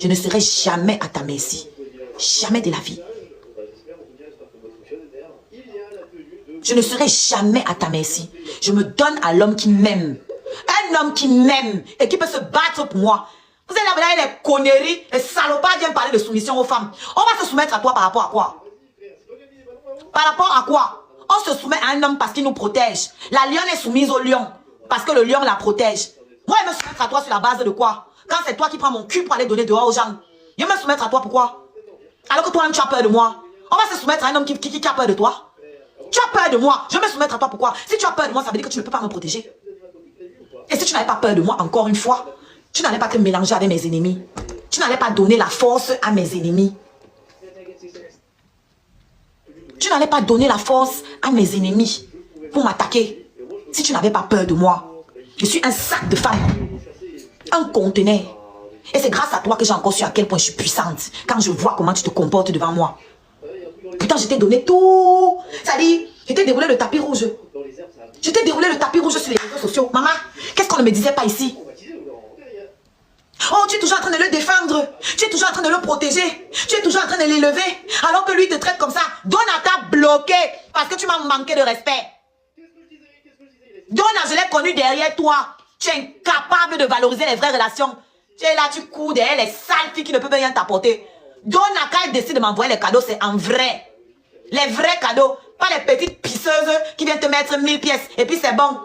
Je ne serai jamais à ta merci. Jamais de la vie. Je ne serai jamais à ta merci. Je me donne à l'homme qui m'aime. Un homme qui m'aime et qui peut se battre pour moi. Vous allez là, les conneries, les salopards viennent parler de soumission aux femmes. On va se soumettre à toi par rapport à quoi? Par rapport à quoi? On se soumet à un homme parce qu'il nous protège. La lionne est soumise au lion parce que le lion la protège. Moi, je me soumettre à toi sur la base de quoi? Quand c'est toi qui prends mon cul pour aller donner dehors aux gens. Je vais me soumettre à toi pourquoi? Alors que toi-même tu as peur de moi. On va se soumettre à un homme qui a peur de toi. Tu as peur de moi. Je vais me soumettre à toi pourquoi? Si tu as peur de moi, ça veut dire que tu ne peux pas me protéger. Et si tu n'avais pas peur de moi, encore une fois, tu n'allais pas te mélanger avec mes ennemis. Tu n'allais pas donner la force à mes ennemis. Tu n'allais pas donner la force à mes ennemis pour m'attaquer. Si tu n'avais pas peur de moi. Je suis un sac de femme. Un conteneur. Et c'est grâce à toi que j'ai encore su à quel point je suis puissante. Quand je vois comment tu te comportes devant moi. Putain, je t'ai donné tout. Ça dit, je t'ai déroulé le tapis rouge. Je t'ai déroulé le tapis rouge sur les réseaux sociaux. Maman, qu'est-ce qu'on ne me disait pas ici? Oh, tu es toujours en train de le défendre. Tu es toujours en train de le protéger. Tu es toujours en train de l'élever. Alors que lui te traite comme ça. Donata bloqué parce que tu m'as manqué de respect. Donna, je l'ai connu derrière toi. Tu es incapable de valoriser les vraies relations. Tu es là, tu cours derrière les sales filles qui ne peuvent rien t'apporter. Donna, quand elle décide de m'envoyer les cadeaux, c'est en vrai. Les vrais cadeaux. Pas les petites pisseuses qui viennent te mettre 1000 pièces. Et puis c'est bon.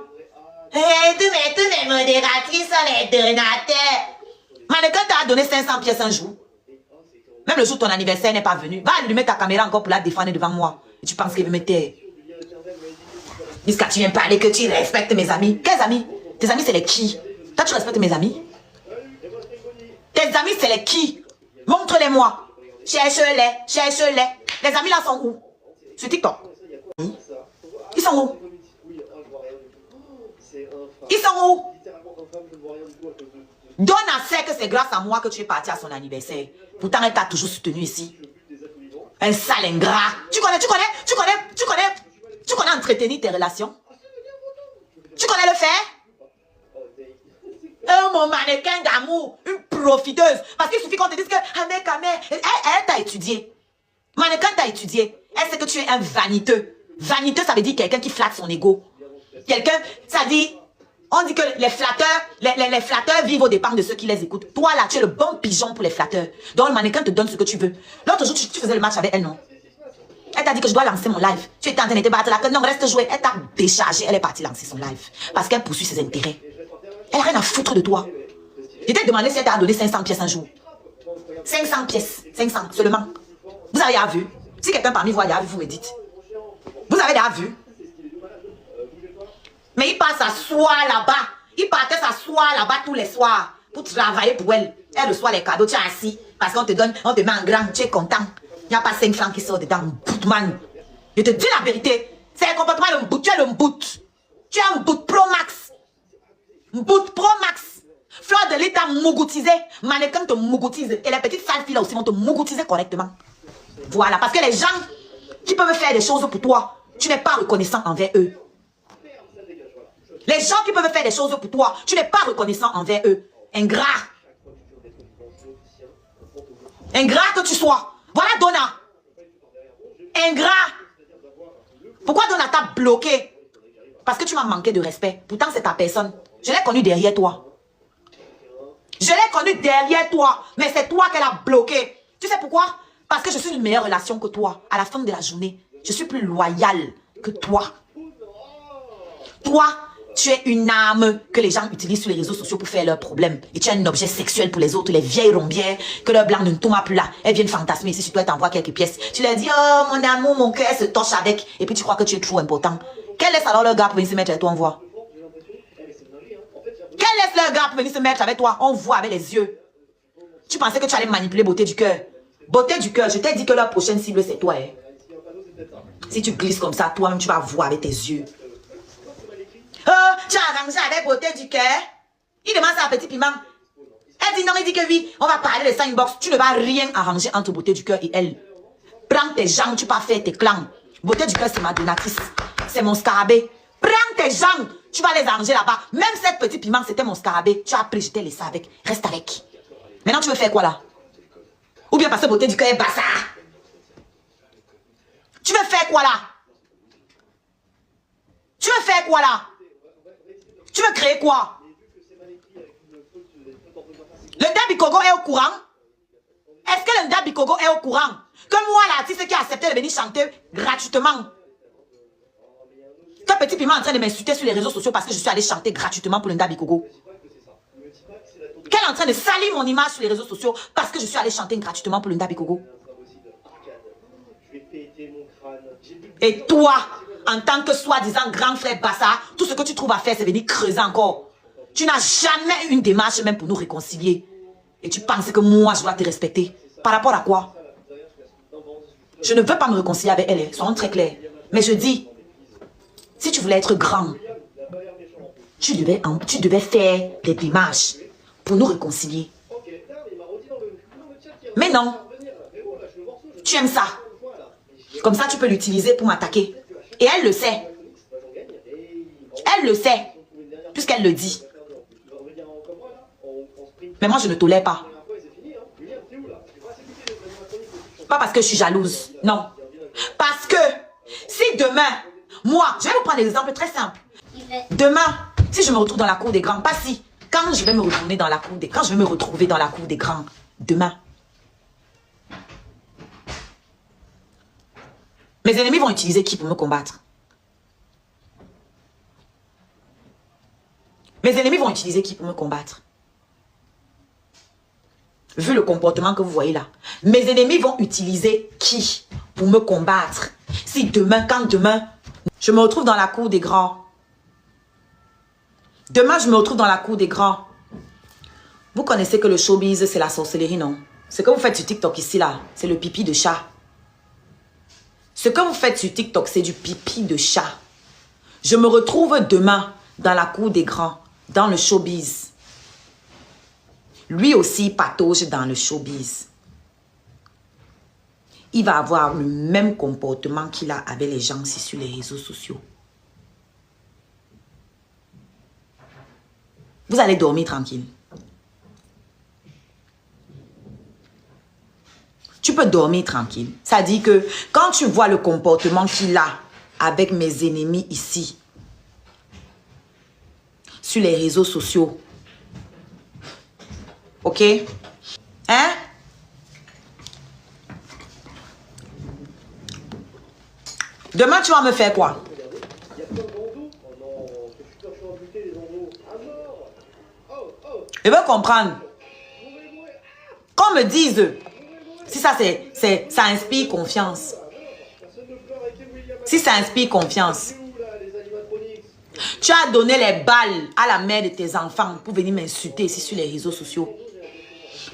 Hey, tous mes modératrices sont les donateurs. Mannequin t'a donné 500 pièces un jour. Même le jour où ton anniversaire n'est pas venu. Va allumer ta caméra encore pour la défendre devant moi. Et tu penses qu'il veut me taire. Jusqu'à tu viens parler que tu respectes mes amis. Quels amis? Tes amis c'est les qui? Toi tu respectes mes amis? Tes amis c'est les qui? Montre-les-moi. Cherche-les, cherche-les. Les amis là sont où? Sur TikTok. Ils sont où? Ils sont où? Donna sait que c'est grâce à moi que tu es parti à son anniversaire. Pourtant, elle t'a toujours soutenu ici. Un sale ingrat. Tu connais entretenir tes relations? Tu connais le faire? Oh, mon mannequin d'amour, une profiteuse. Parce qu'il suffit qu'on te dise que elle t'a étudié. Mannequin t'a étudié. Elle sait que tu es un vaniteux. Vaniteux, ça veut dire quelqu'un qui flatte son ego. Quelqu'un, ça dit... On dit que les flatteurs vivent aux dépens de ceux qui les écoutent. Toi là, tu es le bon pigeon pour les flatteurs. Donc le mannequin te donne ce que tu veux. L'autre jour, tu faisais le match avec elle, non? Elle t'a dit que je dois lancer mon live. Tu étais en train de te battre là, que non, reste jouer. Elle t'a déchargé, elle est partie lancer son live. Parce qu'elle poursuit ses intérêts. Elle n'a rien à foutre de toi. Je t'ai demandé si elle t'a donné 500 pièces un jour. 500 pièces, 500 seulement. Vous avez déjà vu? Si quelqu'un parmi vous a déjà vu, vous me dites. Vous avez déjà vu? Mais il part s'asseoir là-bas. Il partait s'asseoir là-bas tous les soirs pour travailler pour elle. Elle reçoit les cadeaux, tu es assis. Parce qu'on te donne, on te met en grand, tu es content. Il n'y a pas 5 francs qui sortent dedans, boutman. Je te dis la vérité. C'est un comportement de bout. Tu es le bout. Tu es un bout pro max. Bout pro max. Fleur de lit t'a mougoutisé. Mannequin te mougoutise. Et les petites sales filles là aussi vont te mougoutiser correctement. Voilà. Parce que les gens qui peuvent faire des choses pour toi, tu n'es pas reconnaissant envers eux. Les gens qui peuvent faire des choses pour toi, tu n'es pas reconnaissant envers eux. Ingrat. Ingrat que tu sois. Voilà Donna. Ingrat. Pourquoi Donna t'a bloqué? Parce que tu m'as manqué de respect. Pourtant c'est ta personne. Je l'ai connue derrière toi. Je l'ai connue derrière toi. Mais c'est toi qu'elle a bloqué. Tu sais pourquoi? Parce que je suis une meilleure relation que toi. À la fin de la journée, je suis plus loyale que toi. Toi, tu es une arme que les gens utilisent sur les réseaux sociaux pour faire leurs problèmes. Et tu es un objet sexuel pour les autres, les vieilles rombières, que leur blanc ne tombe plus là. Elles viennent fantasmer ici, si toi t'envoies quelques pièces. Tu leur dis, oh mon amour, mon cœur se torche avec. Et puis tu crois que tu es trop important. Quel laisse alors leur gars pour venir se mettre avec toi, on voit? Quel laisse leur gars pour venir se mettre avec toi? On voit avec les yeux. Tu pensais que tu allais manipuler beauté du cœur. Beauté du cœur, je t'ai dit que leur prochaine cible c'est toi. Hein. Si tu glisses comme ça, toi-même tu vas voir avec tes yeux. Oh, tu as arrangé avec beauté du cœur. Il demande ça à Petit Piment. Elle dit non, il dit que oui. On va parler de ça inbox. Tu ne vas rien arranger entre beauté du cœur et elle. Prends tes jambes, tu vas faire tes clans. Beauté du cœur, c'est ma donatrice. C'est mon scarabée. Prends tes jambes, tu vas les arranger là-bas. Même cette Petit Piment, c'était mon scarabée. Tu as pris, je t'ai laissé avec. Reste avec. Maintenant, tu veux faire quoi là? bien parce que beauté du cœur est bassa. Tu veux faire quoi là? Tu veux faire quoi là? Tu veux créer quoi? Le Ndabikogo est au courant? Est-ce que le Ndabikogo est au courant? Que moi l'artiste qui a accepté de venir chanter gratuitement. Que Petit Piment est en train de m'insulter sur les réseaux sociaux parce que je suis allé chanter gratuitement pour le Ndabikogo. Qu'elle est en train de salir mon image sur les réseaux sociaux parce que je suis allé chanter gratuitement pour le Ndabikogo. Et toi, en tant que soi-disant grand frère Bassa, tout ce que tu trouves à faire, c'est venir creuser encore. Tu n'as jamais eu une démarche même pour nous réconcilier. Et tu penses que moi, je dois te respecter. Par rapport à quoi? Je ne veux pas me réconcilier avec elle, soyons très clairs. Mais je dis, si tu voulais être grand, tu devais faire des démarches pour nous réconcilier. Mais non. Tu aimes ça. Comme ça, tu peux l'utiliser pour m'attaquer. Et elle le sait. Elle le sait. Puisqu'elle le dit. Mais moi, je ne tolère pas. Pas parce que je suis jalouse. Non. Parce que si demain, moi, je vais vous prendre un exemple très simple. Demain, si je me retrouve dans la cour des grands, pas si, quand je vais me retourner dans la cour des, quand je vais me retrouver dans la cour des grands, demain, mes ennemis vont utiliser qui pour me combattre? Mes ennemis vont utiliser qui pour me combattre? Vu le comportement que vous voyez là, mes ennemis vont utiliser qui pour me combattre? Si demain, quand demain, je me retrouve dans la cour des grands. Demain, je me retrouve dans la cour des grands. Vous connaissez que le showbiz, c'est la sorcellerie, non? Ce que vous faites sur TikTok ici, là, c'est le pipi de chat. Ce que vous faites sur TikTok, c'est du pipi de chat. Je me retrouve demain dans la cour des grands, dans le showbiz. Lui aussi patauge dans le showbiz. Il va avoir le même comportement qu'il a avec les gens ici sur les réseaux sociaux. Vous allez dormir tranquille. Tu peux dormir tranquille. Ça dit que quand tu vois le comportement qu'il a avec mes ennemis ici, sur les réseaux sociaux, ok? Hein? Demain, tu vas me faire quoi? Je veux comprendre. Qu'on me dise, si ça, ça inspire confiance. Si ça inspire confiance. Tu as donné les balles à la mère de tes enfants pour venir m'insulter ici sur les réseaux sociaux.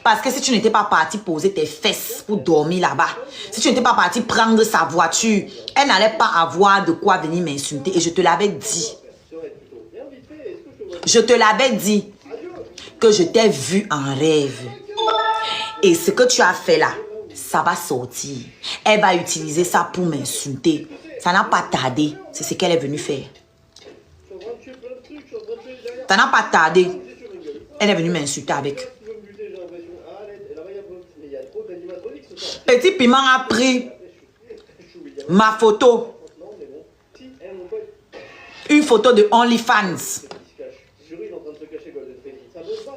Parce que si tu n'étais pas parti poser tes fesses pour dormir là-bas, si tu n'étais pas parti prendre sa voiture, elle n'allait pas avoir de quoi venir m'insulter. Et je te l'avais dit. Je te l'avais dit que je t'ai vu en rêve. Et ce que tu as fait là, ça va sortir. Elle va utiliser ça pour m'insulter. Ça n'a pas tardé. C'est ce qu'elle est venue faire. Ça n'a pas tardé. Elle est venue m'insulter avec. Petit Piment a pris ma photo. Une photo de OnlyFans.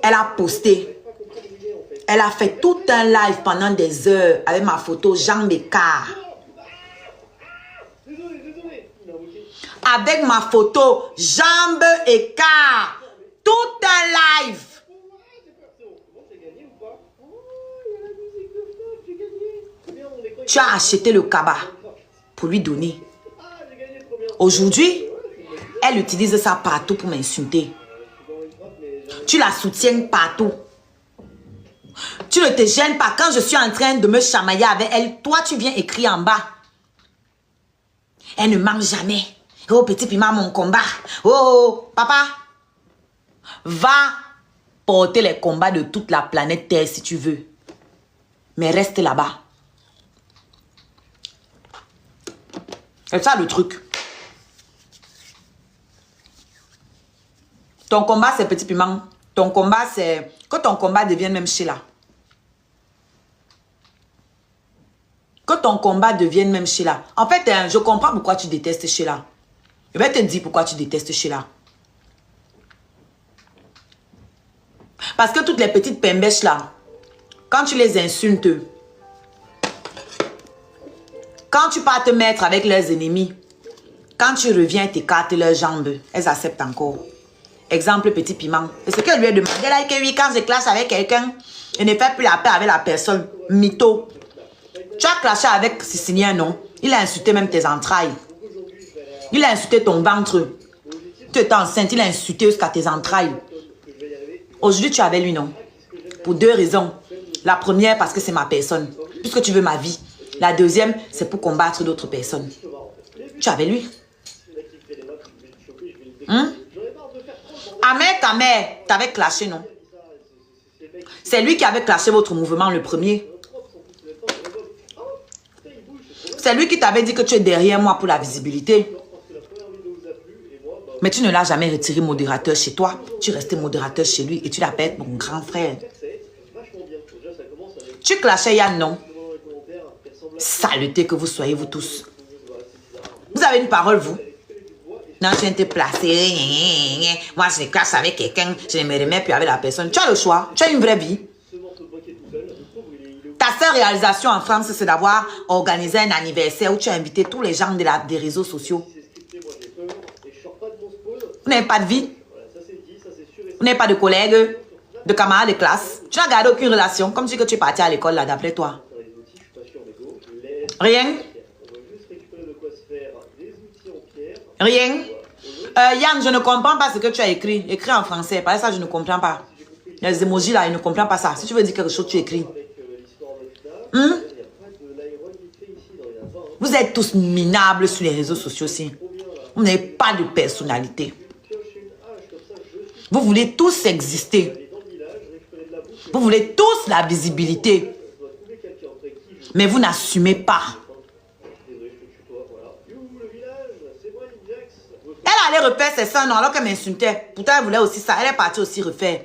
Elle a posté. Elle a fait tout un live pendant des heures avec ma photo jambes écart. Avec ma photo jambes écart. Tout un live. Tu as acheté le cabas pour lui donner. Aujourd'hui, elle utilise ça partout pour m'insulter. Tu la soutiens partout. Tu ne te gênes pas quand je suis en train de me chamailler avec elle. Toi, tu viens écrire en bas. Elle ne manque jamais. Oh, Petit Piment, mon combat. Oh, papa. Va porter les combats de toute la planète Terre si tu veux. Mais reste là-bas. C'est ça le truc. Ton combat, c'est Petit Piment. Ton combat, c'est que ton combat devienne même Sheila. ton combat devienne même Sheila. En fait, hein, je comprends pourquoi tu détestes Sheila. Je vais te dire pourquoi tu détestes Sheila. Parce que toutes les petites pembèches là, quand tu les insultes, quand tu pars te mettre avec leurs ennemis, quand tu reviens, t'écartes leurs jambes, elles acceptent encore. Exemple, petit piment. C'est ce qu'elle lui a demandé là, que oui, quand je clash avec quelqu'un, je ne fais plus la paix avec la personne. Mytho. Tu as clashé avec Sicilien, non? Il a insulté même tes entrailles. Il a insulté ton ventre. Tu étais enceinte, il a insulté jusqu'à tes entrailles. Aujourd'hui, tu es avec lui, non? Pour deux raisons. La première, parce que c'est ma personne. Puisque tu veux ma vie. La deuxième, c'est pour combattre d'autres personnes. Tu es avec lui. Amer, t'avais clashé, non? C'est lui qui avait clashé votre mouvement le premier. C'est lui qui t'avait dit que tu es derrière moi pour la visibilité. Mais tu ne l'as jamais retiré modérateur chez toi. Tu restais modérateur chez lui et tu l'appelles mon grand frère. Tu clashais Yann, non? Saleté que vous soyez, vous tous. Vous avez une parole, vous? Non, tu viens te placer. Moi, je clash avec quelqu'un. Je ne me remets plus avec la personne. Tu as le choix. Tu as une vraie vie. Ta seule réalisation en France, c'est d'avoir organisé un anniversaire où tu as invité tous les gens des réseaux sociaux. Vous n'avez pas de vie. Vous n'avez pas de collègues, de camarades de classe. Tu n'as gardé aucune relation. Comme si que tu es parti à l'école là, d'après toi. Rien. Rien. Yann, je ne comprends pas ce que tu as écrit. Écris en français. Par ça, je ne comprends pas. Les emojis là, je ne comprends pas ça. Si tu veux dire quelque chose, tu écris. Vous êtes tous minables sur les réseaux sociaux aussi. Vous n'avez pas de personnalité. Vous voulez tous exister. Vous voulez tous la visibilité. Mais vous n'assumez pas. Elle allait refaire ses seins, non, alors qu'elle m'insultait. Pourtant, elle voulait aussi ça. Elle est partie aussi refaire.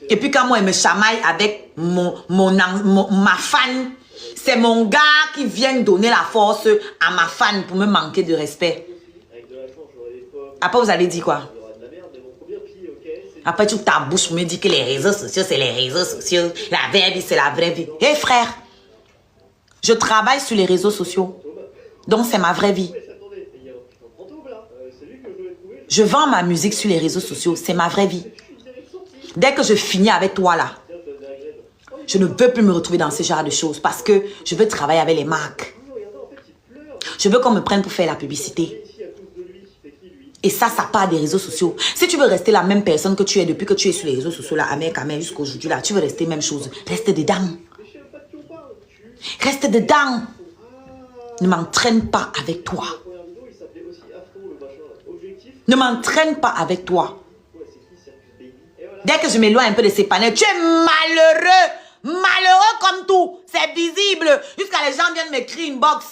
Et puis quand moi, elle me chamaille avec ma fan, c'est mon gars qui vient donner la force à ma fan pour me manquer de respect. Après, vous allez dire quoi? Après, tu ouvres ta bouche pour me dire que les réseaux sociaux, c'est les réseaux sociaux. La vraie vie, c'est la vraie vie. Hé frère, je travaille sur les réseaux sociaux. Donc, c'est ma vraie vie. Je vends ma musique sur les réseaux sociaux. C'est ma vraie vie. Dès que je finis avec toi là, je ne veux plus me retrouver dans ce genre de choses parce que je veux travailler avec les marques. Je veux qu'on me prenne pour faire la publicité. Et ça part des réseaux sociaux. Si tu veux rester la même personne que tu es depuis que tu es sur les réseaux sociaux là, Amer jusqu'à aujourd'hui là, tu veux rester même chose. Reste dedans. Reste dedans. Ne m'entraîne pas avec toi. Ne m'entraîne pas avec toi. Dès que je m'éloigne un peu de ces panels, tu es malheureux. Malheureux comme tout. C'est visible. Jusqu'à les gens viennent m'écrire une box.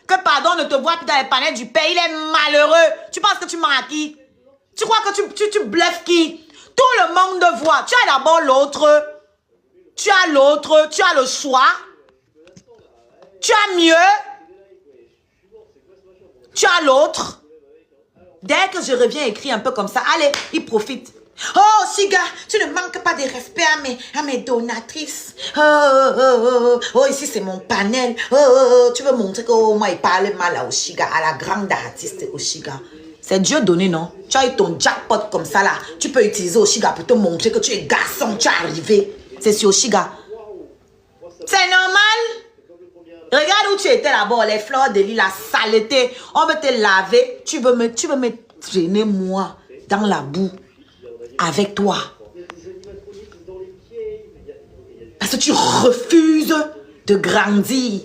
Que pardon ne te voit plus dans les panels du pays. Il est malheureux. Tu penses que tu mens à qui? Tu crois que tu bluffes qui? Tout le monde voit. Tu as d'abord l'autre. Tu as l'autre. Tu as le choix. Tu as mieux. Tu as l'autre. Dès que je reviens écrire un peu comme ça, allez, il profite. Oh, Shiga, tu ne manques pas de respect à mes donatrices. Oh, ici c'est mon panel. Tu veux montrer que moi il parle mal à Oshiga, à la grande artiste Oshiga. C'est Dieu donné, non? Tu as eu ton jackpot comme ça là. Tu peux utiliser Oshiga pour te montrer que tu es garçon, tu es arrivé. C'est sur Oshiga. C'est normal? Regarde où tu étais là-bas, les fleurs de lit, la saleté. On veut te laver. Tu veux me traîner moi dans la boue. Avec toi. Parce que tu refuses de grandir.